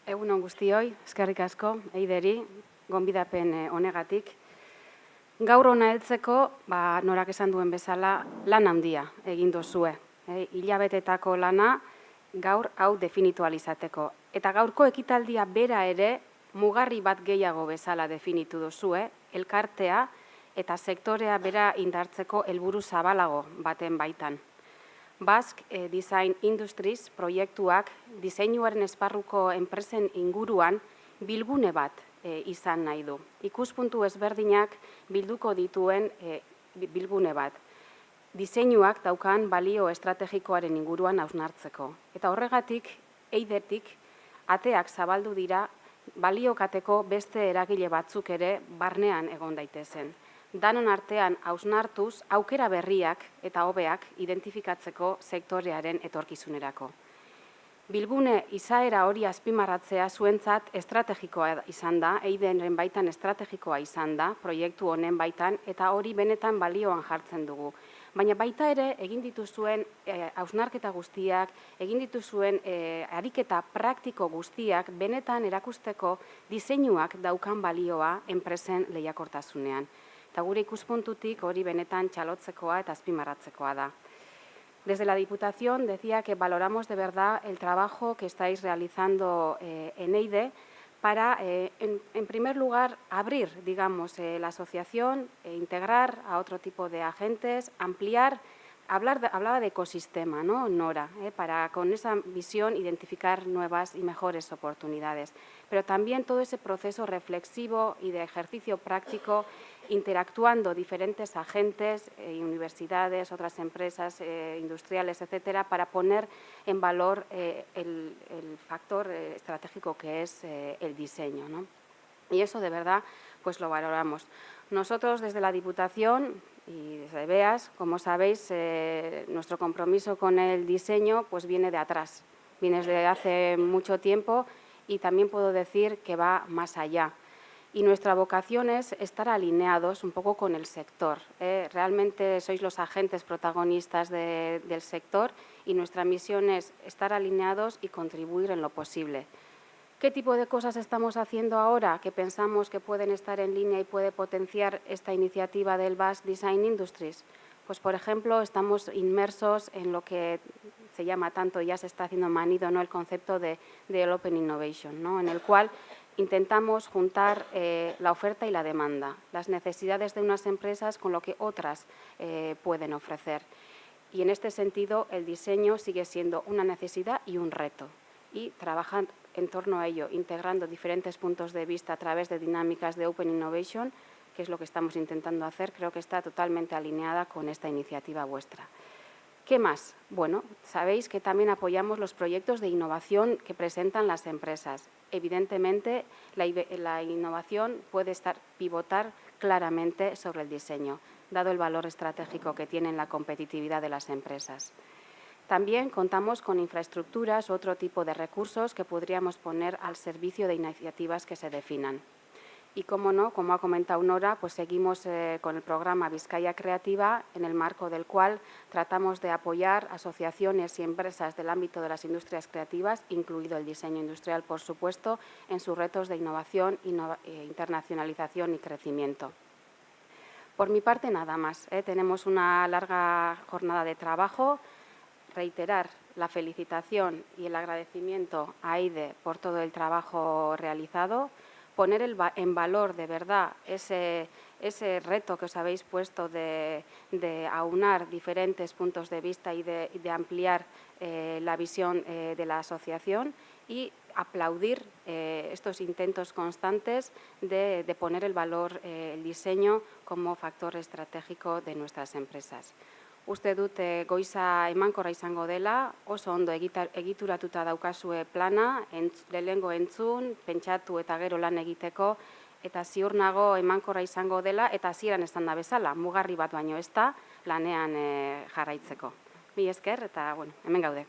Egun on guztioi, eskerrik asko, eideri, gonbidapen honegatik. Gaur hona heltzeko, norak esan duen bezala, lan handia egin duzue. Hilabetetako lana gaur hau definitualizateko. Eta gaurko ekitaldia bera ere, mugarri bat gehiago bezala definitu duzue, elkartea eta sektorea bera indartzeko helburu zabalago baten baitan. Basque Design Industries proiektuak diseinuaren esparruko enpresen inguruan bilgune bat izan nahi du. Ikuspuntu ezberdinak bilduko dituen bilgune bat. Diseinuak daukan balio estrategikoaren inguruan hausnartzeko. Eta horregatik, eidetik, ateak zabaldu dira baliokateko beste eragile batzuk ere barnean egon daitezen. Danon artean hausnartuz aukera berriak eta hobeak identifikatzeko sektorearen etorkizunerako. Bilgune izaera hori azpimarratzea zuentzat estrategikoa izan da, eideren baitan estrategikoa izan da, proiektu honen baitan, eta hori benetan balioan jartzen dugu. Baina baita ere egin dituzuen hausnarketa guztiak, egin dituzuen ariketa praktiko guztiak benetan erakusteko diseinuak daukan balioa enpresen lehiakortasunean. Eta gure ikuspuntutik hori benetan txalotzekoa eta azpimarratzekoa da. Desde la Diputación decía que valoramos de verdad el trabajo que estáis realizando en EIDE para, en primer lugar, abrir, digamos, la asociación, integrar a otro tipo de agentes, ampliar. Hablaba de ecosistema, ¿no, Nora? Para con esa visión identificar nuevas y mejores oportunidades. Pero también todo ese proceso reflexivo y de ejercicio práctico, interactuando diferentes agentes, universidades, otras empresas industriales, etcétera, para poner en valor el factor estratégico que es el diseño, ¿no? Y eso de verdad pues lo valoramos. Nosotros desde la Diputación y desde BEAS, como sabéis, nuestro compromiso con el diseño pues viene de atrás, viene desde hace mucho tiempo y también puedo decir que va más allá. Y nuestra vocación es estar alineados un poco con el sector. Realmente sois los agentes protagonistas del sector y nuestra misión es estar alineados y contribuir en lo posible. ¿Qué tipo de cosas estamos haciendo ahora que pensamos que pueden estar en línea y puede potenciar esta iniciativa del Basque Design Industries? Pues, por ejemplo, estamos inmersos en lo que se llama tanto, ya se está haciendo manido, ¿no?, el concepto del Open Innovation, ¿no?, en el cual intentamos juntar la oferta y la demanda, las necesidades de unas empresas con lo que otras pueden ofrecer. Y en este sentido, el diseño sigue siendo una necesidad y un reto. Y trabajan en torno a ello, integrando diferentes puntos de vista a través de dinámicas de Open Innovation, que es lo que estamos intentando hacer, creo que está totalmente alineada con esta iniciativa vuestra. ¿Qué más? Bueno, sabéis que también apoyamos los proyectos de innovación que presentan las empresas. Evidentemente, la innovación puede pivotar claramente sobre el diseño, dado el valor estratégico que tiene en la competitividad de las empresas. También contamos con infraestructuras u otro tipo de recursos que podríamos poner al servicio de iniciativas que se definan. Y, como no, como ha comentado Nora, pues seguimos con el programa Vizcaya Creativa, en el marco del cual tratamos de apoyar asociaciones y empresas del ámbito de las industrias creativas, incluido el diseño industrial, por supuesto, en sus retos de innovación, internacionalización y crecimiento. Por mi parte, nada más. Tenemos una larga jornada de trabajo. Reiterar la felicitación y el agradecimiento a EIDE por todo el trabajo realizado, poner en valor de verdad ese reto que os habéis puesto de aunar diferentes puntos de vista y de ampliar la visión de la asociación y aplaudir estos intentos constantes de poner el valor, el diseño como factor estratégico de nuestras empresas. Uste dut goiza emankorra izango dela, oso ondo egituratuta daukazue plana, lehenengo entzun, pentsatu eta gero lan egiteko, eta ziur nago emankorra izango dela, eta hasieran esan da bezala, mugarri bat baino ez da, lanean jarraitzeko. Mila esker, eta hemen gaude.